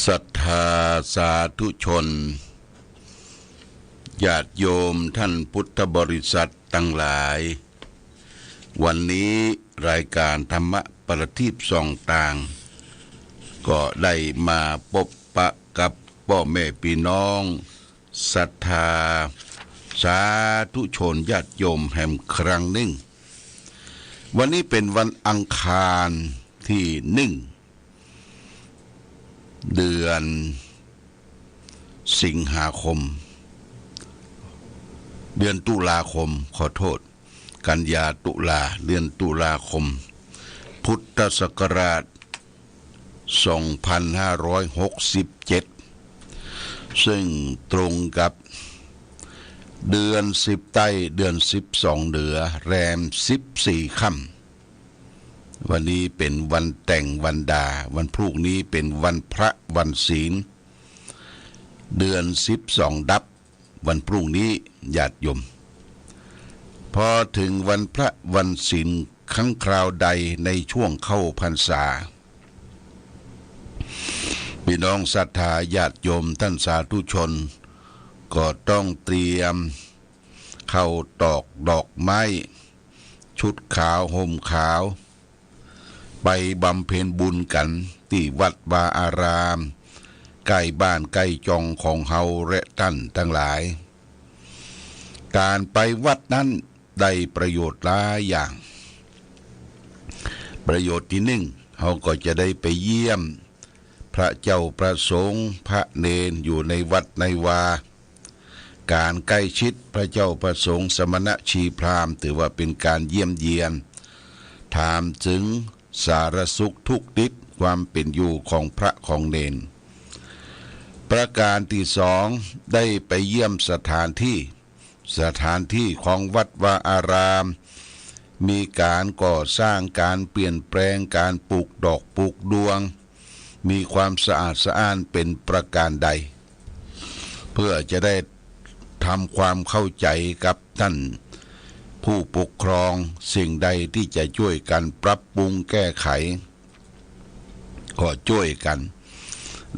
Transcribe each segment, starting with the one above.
ศรัทธาสาธุชนญาติโยมท่านพุทธบริษัททั้งหลายวันนี้รายการธรรมะประทีปส่องต่างก็ได้มาพบปะกับพ่อแม่พี่น้องศรัทธาสาธุชนญาติโยมแห่งครั้งหนึ่งวันนี้เป็นวันอังคารที่1 เดือนสิงหาคมเดือนตุลาคมขอโทษกันยาตุลาเดือนตุลาคมพุทธศักราช2567ซึ่งตรงกับเดือน10ใต้เดือน12เหนือแรม14ค่ำวันนี้เป็นวันแต่งวันดาวันพรุ่งนี้เป็นวันพระวันศีลเดือน12ดับวันพรุ่งนี้ญาติโยมพอถึงวันพระวันศีลครั้งคราวใดในช่วงเข้าพรรษาพี่น้องศรัทธาญาติโยมท่านสาธุชนก็ต้องเตรียมเข้าตอกดอกไม้ชุดขาวห่มขาวไปบำเพ็ญบุญกันที่วัดวาอารามใกล้บ้านใกล้จองของเฮาและท่านทั้งหลายการไปวัดนั้นได้ประโยชน์หลายอย่างประโยชน์ที่1เฮาก็จะได้ไปเยี่ยมพระเจ้าประสงค์พระเนนอยู่ในวัดในวาการใกล้ชิดพระเจ้าประสงค์สมณชีพราหมณ์ถือว่าเป็นการเยี่ยมเยียนถามถึงสารสุขทุกข์ดิบความเป็นอยู่ของพระของเนนประการที่2ได้ไปเยี่ยมสถานที่ของวัดวาอารามมีการก่อสร้างการเปลี่ยนแปลงการปลูกดอกปลูกดวงมีความสะอาดสะอ้านเป็นประการใดเพื่อจะได้ทำความเข้าใจกับท่านผู้ปกครองสิ่งใดที่จะช่วยกันปรับปรุงแก้ไขก็ช่วยกัน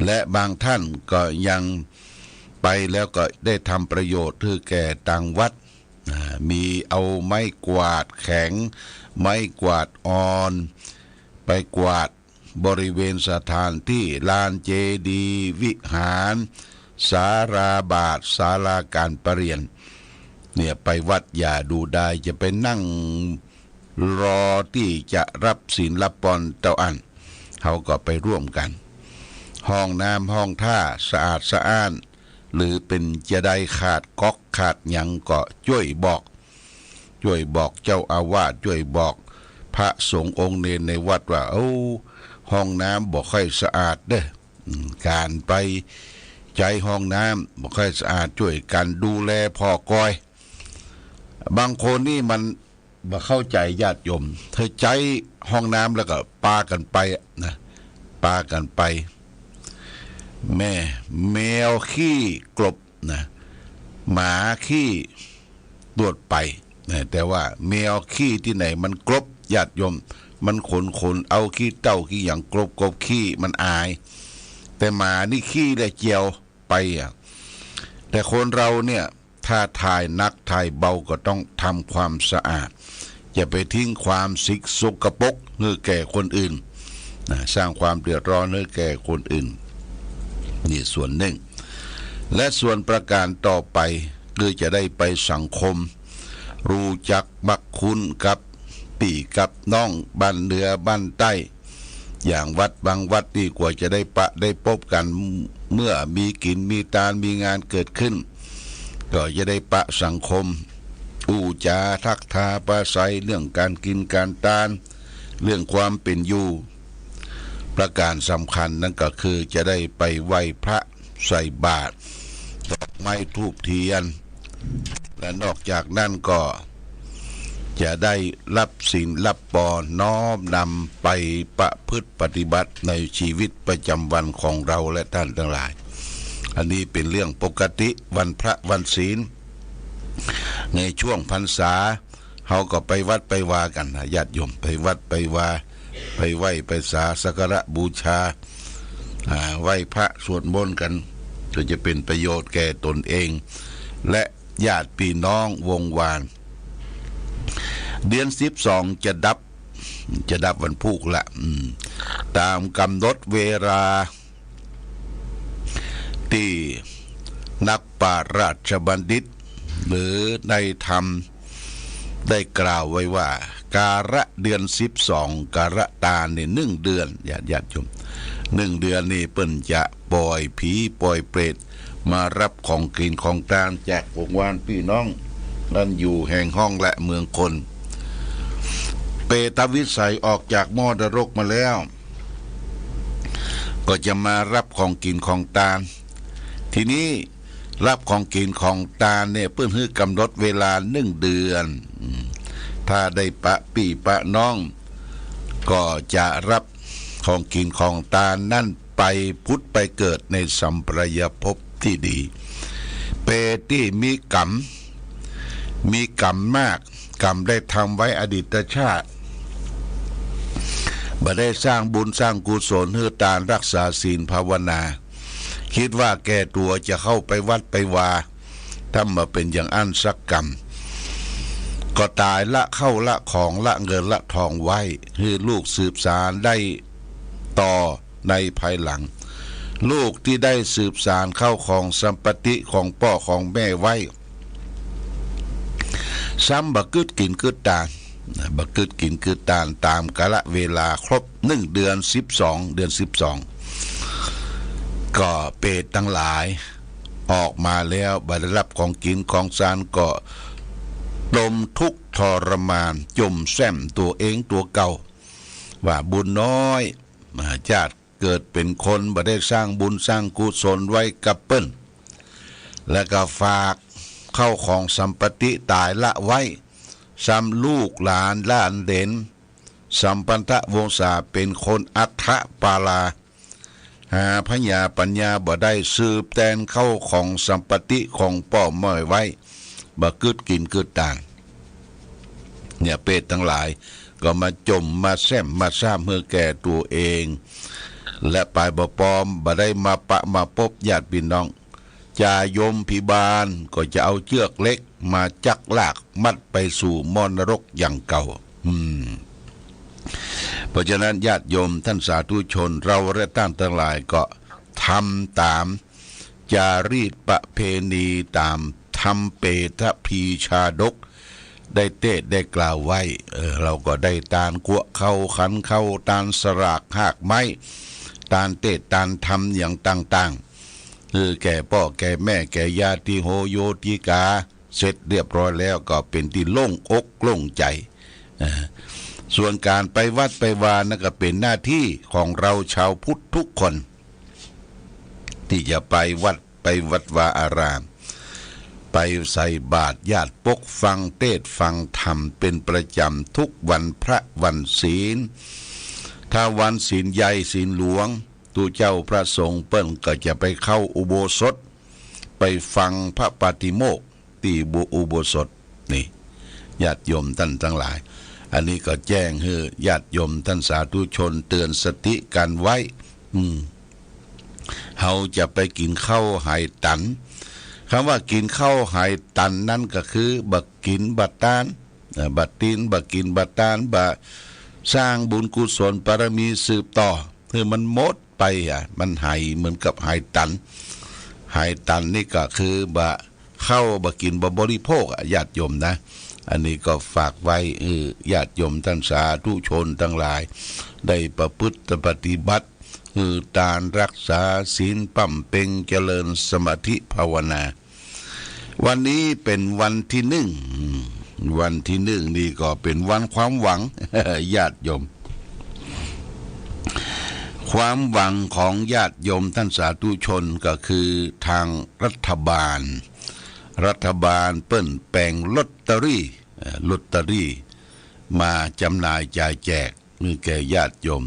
และบางท่านก็ยังไปแล้วก็ได้ทำประโยชน์ให้แก่ต่างวัดมีเอาไม้กวาดแข็งไม้กวาดอ่อนไปกวาดบริเวณสถานที่ลานเจดีย์วิหารศาลาบาทศาลาการประเรียนเนี่ยไปวัดอย่าดูได้จะไปนั่งรอที่จะรับศีลรับพรเต้าอันเขาก็ไปร่วมกันห้องน้ำห้องท่าสะอาดสะอ้านหรือเป็นจะได้ขาดก๊อกขาดหยังก็ช่วยบอกเจ้าอาวาสช่วยบอกพระสงฆ์องค์เนรในวัดว่าห้องน้ำบ่ค่อยสะอาดเด้อการไปใจห้องน้ำบ่ค่อยสะอาดช่วยกันดูแลพ่อกอยบางคนนี่มันบ่เข้าใจญาติโยมเธอใจห้องน้ำแล้วก็ปากันไปนะปากันไปแมวขี้กลบนะหมาขี้ตรวจไปนะแต่ว่าแมวขี้ที่ไหนมันกลบญาติโยมมันขนเอาขี้เต้าขี้อย่างกลบขี้มันอายแต่หมานี่ขี้ได้เจียวไปแต่คนเราเนี่ยถ้าถ่ายนักถ่ายเบาก็ต้องทำความสะอาดอย่าไปทิ้งความสกปรกให้แก่คนอื่นนะสร้างความเดือดร้อนให้แก่คนอื่นนี่ส่วนหนึ่งและส่วนประการต่อไปคือจะได้ไปสังคมรู้จักบักคุณกับพี่กับน้องบ้านเหนือบ้านใต้อย่างวัดบางวัดนี่กว่าจะได้ได้พบกันเมื่อมีกินมีตาลมีงานเกิดขึ้นก็จะได้ปะสังคมอู้จาทักทาปราศัยเรื่องการกินการทานเรื่องความเป็นอยู่ประการสำคัญนั่นก็คือจะได้ไปไหว้พระใส่บาตรดอกไม้ธูปเทียนและนอกจากนั้นก็จะได้รับศีลรับพรน้อมนำไปประพฤติปฏิบัติในชีวิตประจำวันของเราและท่านทั้งหลายอันนี้เป็นเรื่องปกติวันพระวันศีลในช่วงพรรษาเขาก็ไปวัดไปวากันญาติโยมไปวัดไปวาไปไหว้ไปสักการะบูชา ไหว้พระสวดมนต์กันก็จะเป็นประโยชน์แก่ตนเอง และญาติพี่น้องวงวานเดือน12จะดับวันพุธละตามกำหนดเวลาที่นักปราชญ์บัณฑิตหรือในธรรมได้กล่าวไว้ว่าการะเดือน12การะตาเนี่ย1 เดือนญาติโยม1 เดือนนี่เปิ้นจะปล่อยผีปล่อยเปรตมารับของกินของทานจากวงวานพี่น้องนั่นอยู่แห่งห้องและเมืองคนเปตวิสัยออกจากมอดรกมาแล้วก็จะมารับของกินของทานทีนี้รับของกินของทานเนี่ยเพื่อให้กำหนดเวลา1 เดือนถ้าได้ปะปี่ปะน้องก็จะรับของกินของทานนั่นไปพุทธไปเกิดในสัมปรายภพที่ดีเปที่มีกรรมมากกรรมได้ทำไว้อดีตชาติบ่ได้สร้างบุญสร้างกุศลเพื่อทานรักษาศีลภาวนาคิดว่าแก่ตัวจะเข้าไปวัดไปวาถ้ามาเป็นอย่างอันสักกรรมก็ตายละเข้าละของละเงินละทองไว้ให้ลูกสืบสานได้ต่อในภายหลังลูกที่ได้สืบสานเข้าของสัมปติของพ่อของแม่ไว้ซ้ำบักกึดกินกึดตานบักกึดกินกึดตานตามกาลเวลาครบ1 เดือน12เดือน12ก็เปรตทั้งหลายออกมาแล้วได้รับของกินของทานก็ดมทุกข์ทรมานจมแซมตัวเองตัวเก่าว่าบุญน้อยชาติเกิดเป็นคนบ่ได้สร้างบุญสร้างกุศลไว้กับเปิ้นและก็ฝากเข้าของสัมปติตายละไว้ซ้ำลูกหลานล้านเด่นสัมปันทะวงศาเป็นคนอัฏฐปาลาหาพญาปัญญาบ่ได้สืบแทนเข้าของสัมปติของพ่อแม่ไว้บ่กึดกินกึดตานเนี่ยเปรตทั้งหลายก็มาจมมาแซมมาซ้ำเมื่อแก่ตัวเองและปลายบ่ปอมบ่ได้มาปะมาพบญาติพี่น้องจายมพิบาลก็จะเอาเชือกเล็กมาจักลากมัดไปสู่มรนรกอย่างเก่าเพราะฉะนั้นญาติโยมท่านสาธุชนเราและท่านทั้งหลายก็ทำตามจารีตประเพณีตามทำเปตพีชาดกได้เทศได้กล่าวไว้เราก็ได้ตานกัวเข้าขันเข้าตานสรากหากไม้ตานเทศตานทำอย่างต่างๆแก่พ่อแก่แม่แก่ญาติโหโยติกาเสร็จเรียบร้อยแล้วก็เป็นที่โล่งอกโล่งใจส่วนการไปวัดไปวานั่นก็เป็นหน้าที่ของเราชาวพุทธทุกคนที่จะไปวัดวาอารามไปใส่บาตรญาติปกฟังเทศฟังธรรมเป็นประจำทุกวันพระวันศีลถ้าวันศีลใหญ่ศีลหลวงตัวเจ้าพระสงฆ์เปิ้นก็จะไปเข้าอุโบสถไปฟังพระปาฏิโมกข์ที่อุโบสถนี่ญาติโยมท่านทั้งหลายอันนี้ก็แจ้งให้ญาติโยมท่านสาธุชนเตือนสติกันไว้เฮาจะไปกินข้าวไหตันคำว่ากินข้าวไหตันนั่นก็คือบักกินบัตตานบัตตินบักกินบัตตานบะสร้างบุญกุศลบารมีสืบต่อคือมันหมดไปมันไหเหมือนกับไหตันไหตันนี่ก็คือบะเข้าบักกินบริโภคญาติโยมนะอันนี้ก็ฝากไว้ญาติโยมท่านสาธุชนทั้งหลายได้ประพฤติปฏิบัติการรักษาศีลปั่มเพ็งเจริญสมาธิภาวนาวันนี้เป็นวันที่1นี่ก็เป็นวันความหวัง ญาติโยมความหวังของญาติโยมท่านสาธุชนก็คือทางรัฐบาลเปิ้นแปลงลอตเตอรี่มาจำหน่ายจ่ายแจกมือแก่ญาติโยม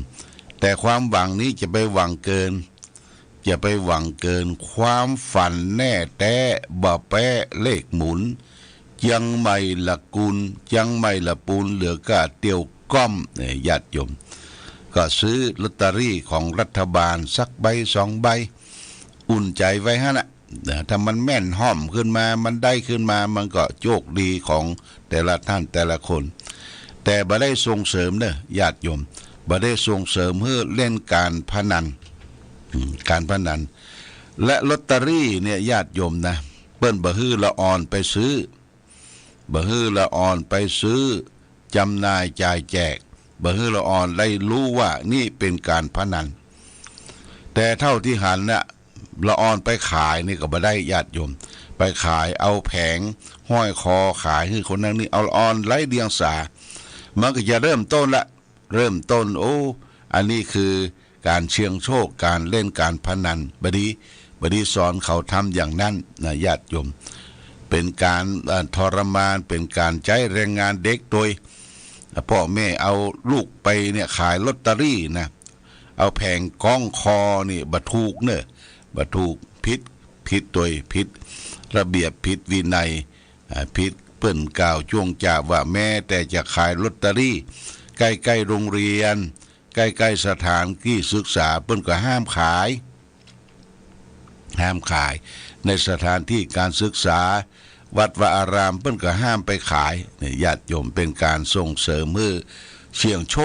แต่ความหวังนี้จะไปหวังเกินความฝันแน่แต้บ่แป้เลขหมุนยังไม่ละกุลยังไม่ละปูนเหลือกะเตียวก้อมญาติโยม ก็ซื้อลอตเตอรี่ของรัฐบาลสักใบ2 ใบอุ่นใจไว้ฮะนะถ้ามันแม่นห่อมขึ้นมามันได้ขึ้นมามันก็โชคดีของแต่ละท่านแต่ละคนแต่บ่ได้ส่งเสริมเด้อญาติโยมบ่ได้ส่งเสริมเพื่อเล่นการพนันและลอตเตอรี่เนี่ยญาติโยมนะเปิ้นบ่ฮื้อละออนไปซื้อจำหน่ายจ่ายแจกบ่ฮื้อละออนได้รู้ว่านี่เป็นการพนันแต่เท่าที่หันน่ะละออนไปขายนี่ก็บ่ได้ญาติโยมไปขายเอาแผงห้อยคอขายให้คนนั้นนี่เอาละออนไร้เดียงสามันก็จะเริ่มต้นโอ้อันนี้คือการเสี่ยงโชคการเล่นการพนันบดีสอนเขาทำอย่างนั้นนะญาติโยมเป็นการทรมานเป็นการใช้แรงงานเด็กโดยพ่อแม่เอาลูกไปเนี่ยขายลอตเตอรี่นะเอาแผงกล้องคอนี่บ่ถูกเนอะบ่ถูกผิดโดยผิดระเบียบผิดวินัยผิดเปิ้นกล่าวช่วงจ่าว่าแม้แต่จะขายลอตเตอรี่ใกล้ๆโรงเรียนใกล้ๆสถานที่ศึกษาเปิ้นก็ห้ามขายในสถานที่การศึกษาวัดวาอารามเปิ้นก็ห้ามไปขายเนี่ยญาติโยมเป็นการส่งเสริมมือเสี่ยงโช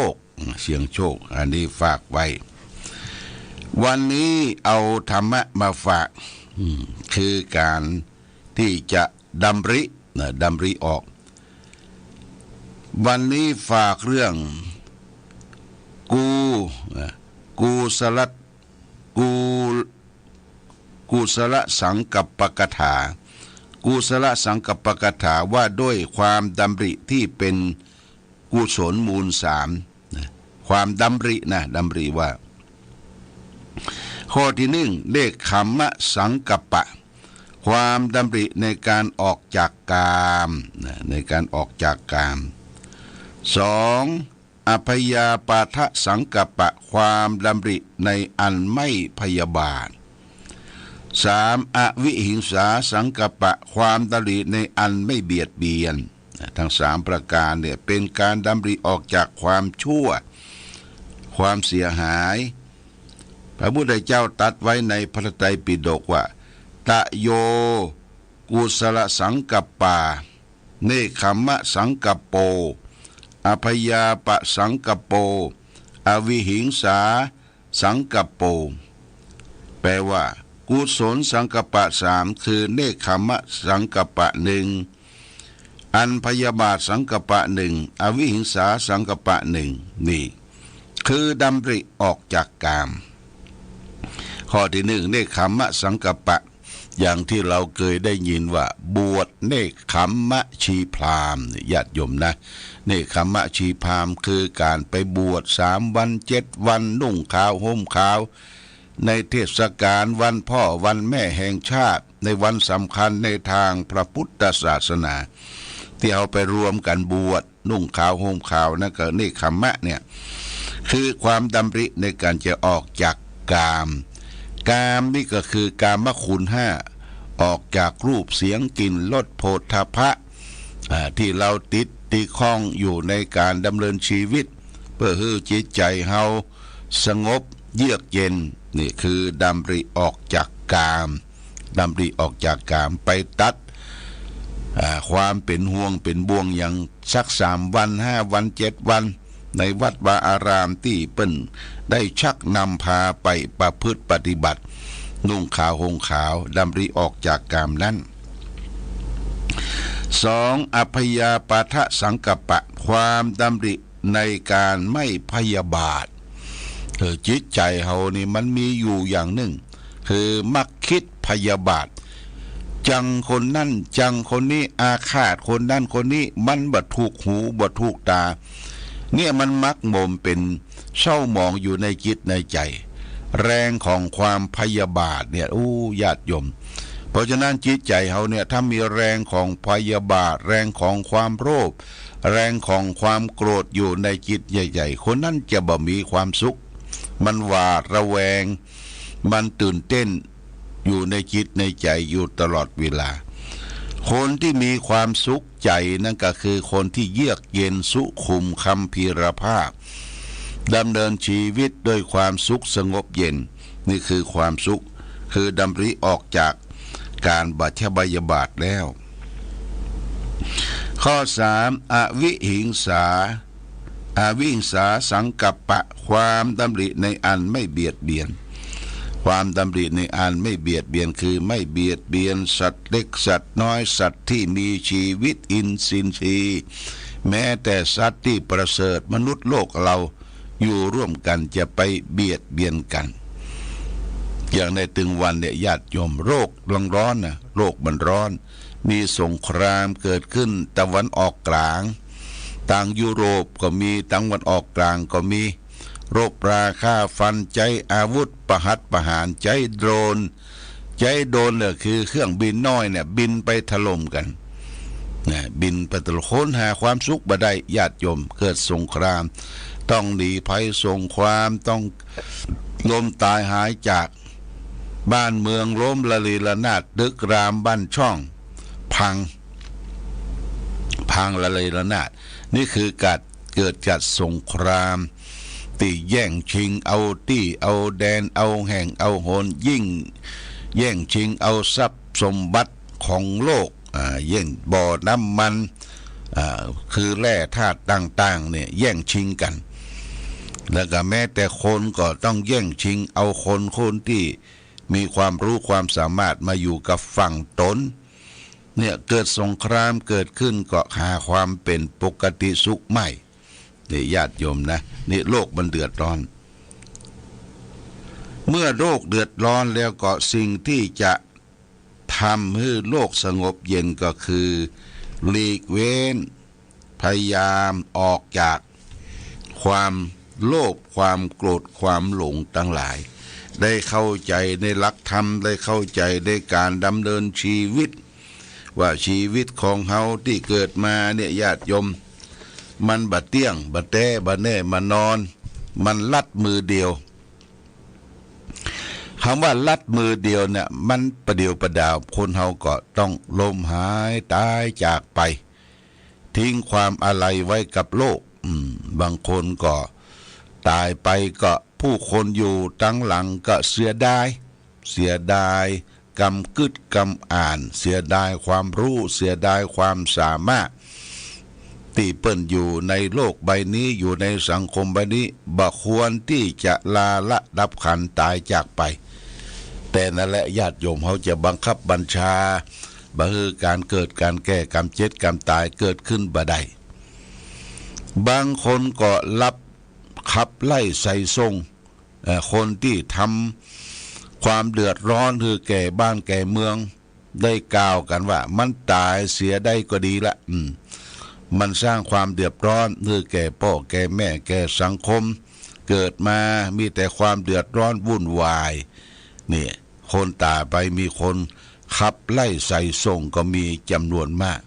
คอันนี้ฝากไว้วันนี้เอาธรรมะมาฝากคือการที่จะดำริออกวันนี้ฝากเรื่องกุศลสังกัปปกถากุศลสังกัปปกถาว่าด้วยความดำริที่เป็นกุศลมูล3ความดำริว่าข้อที่1เลขขัมมะสังกัปปะความดำริในการออกจากกาม2อภยาปาทะสังกัปปะความดำริในอันไม่พยาบาท3อวิหิงสาสังกัปปะความดำริในอันไม่เบียดเบียนทั้ง3ประการเนี่ยเป็นการดำริออกจากความชั่วความเสียหายพระพุทธเจ้าตรัสไว้ในพระไตรปิฎกว่าตะโยกุศลสังกัปปะเนคขมมะสังกัปโปอภยาปะสังกัปโปอวิหิงสาสังกัปโปแปลว่ากุศลสังกัปปะ3คือเนคขมมะสังกัปปะ1อันพยาบาทสังกัปปะ1อวิหิงสาสังกัปปะ1นี่คือดำริออกจากกามข้อที่1เนคขมมะสังกัปปะอย่างที่เราเคยได้ยินว่าบวชเนคขมมะชีพราหมณ์ญาติโยมนะเนคขมมะชีพราหมณ์คือการไปบวช3 วัน 7 วันนุ่งขาวห่มขาวในเทศกาลวันพ่อวันแม่แห่งชาติในวันสำคัญในทางพระพุทธศาสนาที่เอาไปรวมกันบวชนุ่งขาวห่มขาวนั่นก็เนคขมมะเนี่ยคือความดำริในการจะออกจากกามนี่ก็คือกามคุณ5ออกจากรูปเสียงกลิ่นรสโผฏฐัพพะที่เราติดข้องอยู่ในการดำเนินชีวิตเพื่อให้จิตใจเฮาสงบเยือกเย็นนี่คือดำริออกจากกามไปตัดความเป็นห่วงเป็นบ่วงอย่างสัก3 วัน 5 วัน 7 วันในวัดวาอารามที่เปิ้นได้ชักนำพาไปประพฤติปฏิบัตินุ่งขาวห่มขาวดำริออกจากกามนั้น2อภยาปาทะสังกัปปะความดำริในการไม่พยาบาทจิตใจเฮานี่มันมีอยู่อย่างหนึ่งคือมักคิดพยาบาทจังคนนั่นจังคนนี้อาฆาตคนนั่นคนนี้มันบ่ถูกหูบ่ถูกตาเนี่ยมันมักหมมเป็นเศร้าหมองอยู่ในจิตในใจแรงของความพยาบาทเนี่ยญาติโยมเพราะฉะนั้นจิตใจเฮาเนี่ยถ้ามีแรงของพยาบาทแรงของความโลภแรงของความโกรธอยู่ในจิตใหญ่ๆคนนั้นจะบ่มีความสุขมันหวาดระแวงมันตื่นเต้นอยู่ในจิตในใจอยู่ตลอดเวลาคนที่มีความสุขใจนั่นก็คือคนที่เยือกเย็นสุขุมคัมภีรภาพ ดำเนินชีวิตด้วยความสุขสงบเย็นนี่คือความสุขคือดำริออกจากการบัชบายบาทแล้วข้อ3อวิหิงสาสังกัปปะความดำริในอันไม่เบียดเบียนความดำริในอันไม่เบียดเบียนคือไม่เบียดเบียนสัตว์เล็กสัตว์น้อยสัตว์ที่มีชีวิตอินทรีย์แม้แต่สัตว์ที่ประเสริฐมนุษย์โลกเราอยู่ร่วมกันจะไปเบียดเบียนกันอย่างในตึงวันเนี่ยญาติโยมโรคร้อนนะโลกมันร้อนมีสงครามเกิดขึ้นตะวันออกกลางต่างยุโรปก็มีตะวันออกกลางก็มีรบราฆ่าฟันใจอาวุธประหัตประหารใจโดรนเนี่ยคือเครื่องบินน้อยเนี่ยบินไปถล่มกันนะบินไปตะค้นหาความสุขบ่ได้ญาติโยมเกิดสงครามต้องหนีภัยสงครามต้องล้มตายหายจากบ้านเมืองล้มละลีละนาดตึกรามบ้านช่องพังละลีละนาดนี่คือการเกิดจากสงครามตีแย่งชิงเอาตี้เอาแดนเอาแห่งเอาโหนยิ่งแย่งชิงเอาทรัพย์สมบัติของโลกแย่งบ่อน้ำมันคือแร่ธาตุต่างๆเนี่ยแย่งชิงกันแล้วก็แม้แต่คนก็ต้องแย่งชิงเอาคนที่มีความรู้ความสามารถมาอยู่กับฝั่งตนเนี่ยเกิดสงครามเกิดขึ้นก็หาความเป็นปกติสุขไม่นี่ญาติโยมนะนี่โลกมันเดือดร้อนเมื่อโลกเดือดร้อนแล้วก็สิ่งที่จะทำให้โลกสงบเย็นก็คือหลีกเว้นพยายามออกจากความโลภความโกรธความหลงทั้งหลายได้เข้าใจในหลักธรรมได้เข้าใจในการดำเนินชีวิตว่าชีวิตของเฮาที่เกิดมาเนี่ยญาติโยมมันบะเตี้ยงบะแต้บะแน่มานอนมันลัดมือเดียวคำว่าลัดมือเดียวเนี่ยมันประเดียวประดาวคนเฮาก็ต้องล้มหายตายจากไปทิ้งความอะไรไว้กับโลกบางคนก็ตายไปก็ผู้คนอยู่ตั้งหลังก็เสียดายกำกึดกำอ่านเสียดายความรู้เสียดายความสามารถที่เปิ้นอยู่ในโลกใบนี้อยู่ในสังคมใบนี้บ่ควรที่จะลาละดับขันตายจากไปแต่นั่นแหละญาติโยมเขาจะบังคับบัญชาบ่คือการเกิดการแก่กรรมเจ็ดกรรมตายเกิดขึ้นบ่ได้บางคนก็รับขับไล่ใส่ทรงคนที่ทำความเดือดร้อนคือแก่บ้านแก่เมืองได้กล่าวกันว่ามันตายเสียได้ก็ดีละมันสร้างความเดือดร้อนคือแก่พ่อแก่แม่แก่สังคมเกิดมามีแต่ความเดือดร้อนวุ่นวายนี่คนตายไปมีคนขับไล่ใส่ส่งก็มีจำนวนมาก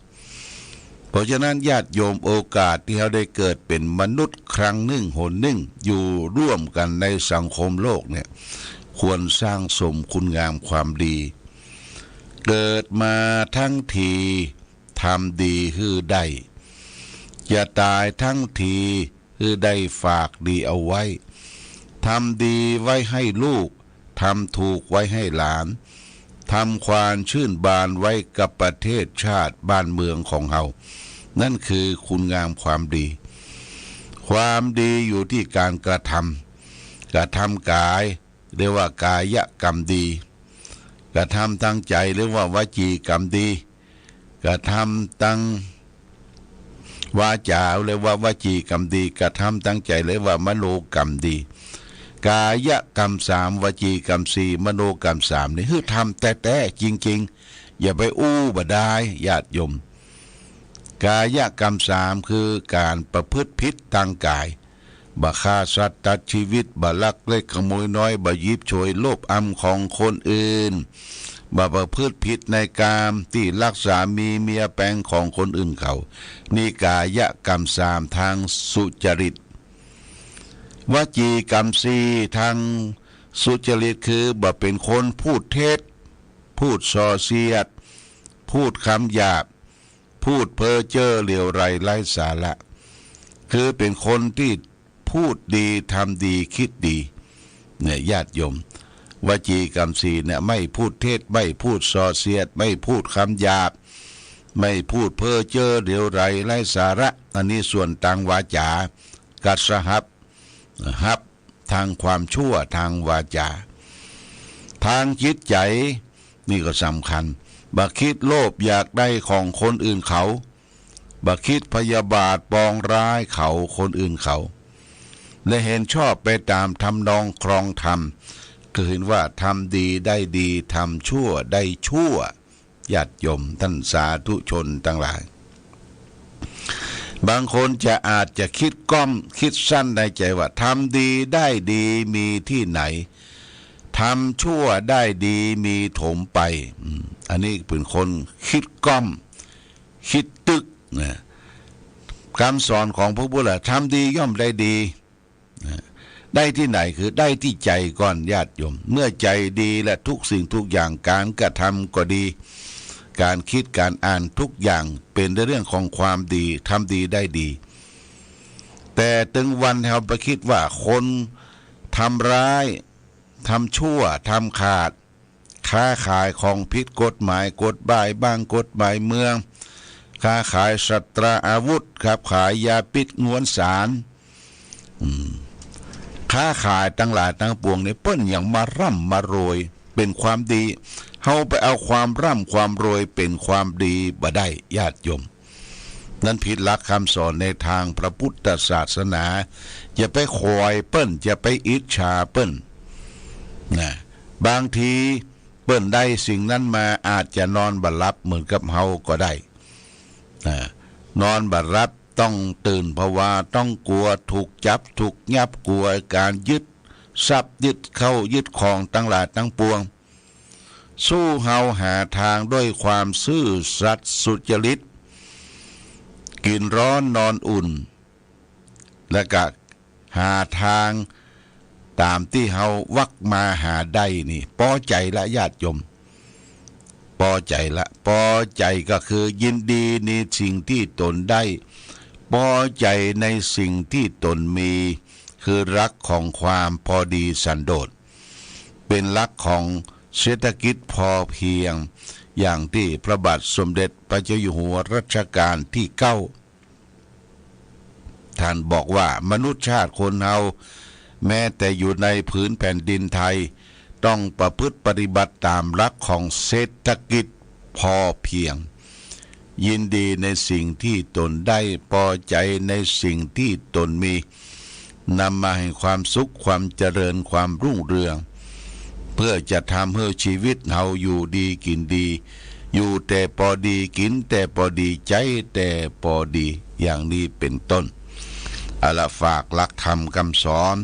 เพราะฉะนั้นญาติโยมโอกาสที่เขาได้เกิดเป็นมนุษย์ครั้งหนึ่งหนหนึ่งอยู่ร่วมกันในสังคมโลกเนี่ยควรสร้างสมคุณงามความดีเกิดมาทั้งทีทำดีคือได้อย่าตายทั้งทีคือได้ฝากดีเอาไว้ทำดีไว้ให้ลูกทำถูกไว้ให้หลานทำความชื่นบานไว้กับประเทศชาติบ้านเมืองของเรานั่นคือคุณงามความดีความดีอยู่ที่การกระทำกายเรียกว่ากายกรรมดีกระทำตั้งใจเรียกว่าวจีกรรมดีกระทำตั้งวาจาเรียกว่าวจีกรรมดีกระทำตั้งใจเรียกว่ามโนกรรมดีกายกรรม3วจีกรรม4มโนกรรม3นี่คือทำแต่จริงๆอย่าไปอู้บ่ได้ญาติโยมกายกรรม3คือการประพฤติผิดทางกายบ่ฆ่าสัตว์ตัดชีวิตบ่ลักเล็กขโมยน้อยบ่ยิบฉวยโลภอำของคนอื่นบ่ประพฤติผิดในกามที่รักษามีเมียแปลงของคนอื่นเขานี่กายกรรม3ทางสุจริตวจีกรรม4ทางสุจริตคือบ่เป็นคนพูดเท็จพูดส่อเสียดพูดคำหยาบพูดเพ้อเจ้อเหลวไหลไร้สาระคือเป็นคนที่ พูดดีทำดีคิดดีเนี่ยญาติโยมวจีกรรม4เนี่ยไม่พูดเท็จไม่พูดส่อเสียดไม่พูดคำหยาบไม่พูดเพ้อเจ้อเดี๋ยวไรไร้สาระอันนี้ส่วนทางวาจากัสหับทางความชั่วทางวาจาทางจิตใจนี่ก็สำคัญบักคิดโลภอยากได้ของคนอื่นเขาบักคิดพยาบาทปองร้ายเขาคนอื่นเขาและเห็นชอบไปตามทำนองครองธรรมก็เห็นว่าทำดีได้ดีทำชั่วได้ชั่วญาติโยมท่านสาธุชนทั้งหลายบางคนอาจจะคิดก้อมคิดสั้นในใจว่าทำดีได้ดีมีที่ไหนทำชั่วได้ดีมีถมไปอันนี้เป็นคนคิดก้อมคิดตึกนะคำสอนของพระพุทธเจ้าทำดีย่อมได้ดีได้ที่ไหนคือได้ที่ใจก่อนญาติโยมเมื่อใจดีและทุกสิ่งทุกอย่างการกระทำก็ดีการคิดการอ่านทุกอย่างเป็นเรื่องของความดีทำดีได้ดีแต่ถึงวันเราไปคิดว่าคนทำร้ายทำชั่วทำขาดค้าขายของผิดกฎหมายกฎหมายบ้างกฎหมายเมืองค้าขายสัตราอาวุธครับขายยาพิษงวนสารค้าขายตั้งหลายตั้งปวงในเปิ้นอย่างมาร่ำมาโรยเป็นความดีเฮาไปเอาความร่ำความโรยเป็นความดีบ่ได้ญาติโยมนั้นผิดหลักคำสอนในทางพระพุทธศาสนาอย่าไปคอยเปิ้นอย่าไปอิจฉาเปิ้นนะบางทีเปิ้นได้สิ่งนั้นมาอาจจะนอนบัดรับเหมือนกับเฮาก็ได้นอนบัดรับต้องตื่นภาวะต้องกลัวถูกจับถูกยับกลัวการยึดทรัพย์ยึดเข้ายึดของตั้งหลายตั้งปวงสู้เฮาหาทางด้วยความซื่อสัตย์สุจริตกินร้อนนอนอุ่นและก็หาทางตามที่เฮาวักมาหาได้นี่พอใจละญาติโยมพอใจละพอใจก็คือยินดีในสิ่งที่ตนได้พอใจในสิ่งที่ตนมีคือรักของความพอดีสันโดษเป็นรักของเศรษฐกิจพอเพียงอย่างที่พระบาทสมเด็จพระเจ้าอยู่หัวรัชกาลที่9ท่านบอกว่ามนุษยชาติคนเฮาแม้แต่อยู่ในผืนแผ่นดินไทยต้องประพฤติปฏิบัติตามหลักของเศรษฐกิจพอเพียงยินดีในสิ่งที่ตนได้พอใจในสิ่งที่ตนมีนำมาให้ความสุขความเจริญความรุ่งเรืองเพื่อจะทำให้ชีวิตเฮาอยู่ดีกินดีอยู่แต่พอดีกินแต่พอดีใจแต่พอดีอย่างนี้เป็นต้นอาละฝากหลักธรรมคำสอน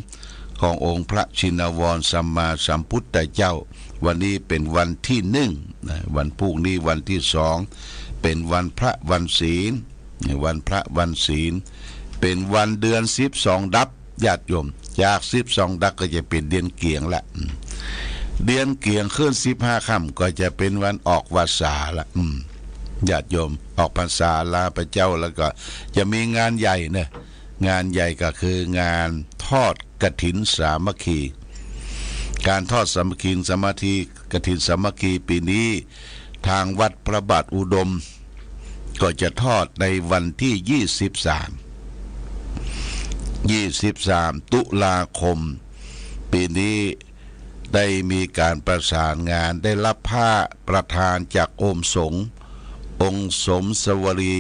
ขององค์พระชินวรสัมมาสัมพุทธเจ้าวันนี้เป็นวันที่1วันพรุ่งนี้วันที่2เป็นวันพระวันศีลวันพระวันศีลเป็นวันเดือน12ดับญาติโยมจาก12ดับก็จะเป็นเดือนเกียงละเดือนเกียงขึ้น15ค่ำก็จะเป็นวันออกพรรษาละญาติโยมออกพรรษาลาพระเจ้าแล้วก็จะมีงานใหญ่เนี่ยงานใหญ่ก็คืองานทอดกฐินสามัคคีการทอดสามัคคีสามัคคีกฐินสามัคคีปีนี้ทางวัดพระบาทอุดมก็จะทอดในวันที่23 ตุลาคมปีนี้ได้มีการประสานงานได้รับผ้าประทานจากองค์สมสวรี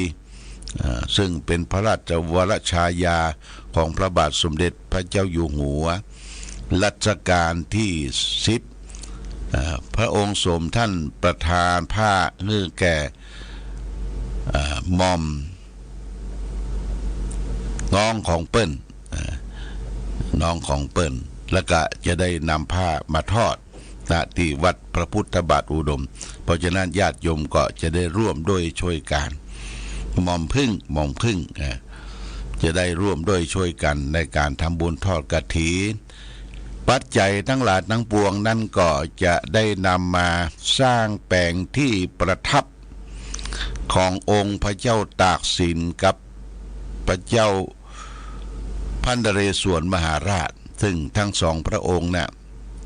ซึ่งเป็นพระราชวรชายาของพระบาทสมเด็จพระเจ้าอยู่หัวรัชกาลที่10พระองค์สมท่านประทานผ้าเนื่อแก่มอมน้องของเปิ้ลแล้วก็จะได้นำผ้ามาทอดณที่วัดพระพุทธบาทอุดมเพราะฉะนั้นญาติโยมก็จะได้ร่วมด้วยช่วยกันหม่อมพึ่งจะได้ร่วมด้วยช่วยกันในการทำบุญทอดกฐินปัจจัยทั้งหลายทั้งปวงนั้นก็จะได้นำมาสร้างแปลงที่ประทับขององค์พระเจ้าตากสินกับพระเจ้า พันนเรศวรมหาราชซึ่งทั้งสองพระองค์น่ะ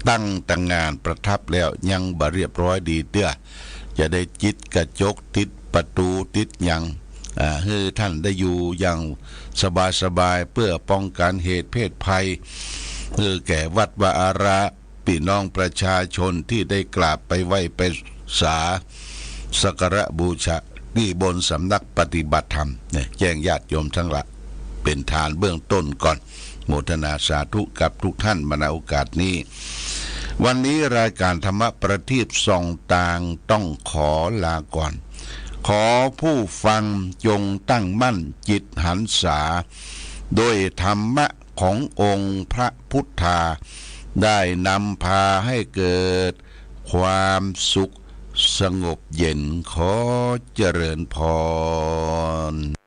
ตั้งแต่งงานประทับแล้วยังบ่เรียบร้อยดีเด้อจะได้จิตกระจกติดประตูติดยังให้ท่านได้อยู่อย่างสบายๆเพื่อป้องกันเหตุเพศภัยแก่วัดวาอารามพี่น้องประชาชนที่ได้กราบไปไหว้ไปสาสักการะบูชาที่บนสำนักปฏิบัติธรรมเนี่ยแจ้งญาติโยมทั้งหลายเป็นฐานเบื้องต้นก่อนโมทนาสาธุกับทุกท่านมาในโอกาสนี้วันนี้รายการธรรมะประทีปส่องต่างต้องขอลาก่อนขอผู้ฟังจงตั้งมั่นจิตหันษาโดยธรรมะขององค์พระพุทธาได้นำพาให้เกิดความสุขสงบเย็นขอเจริญพร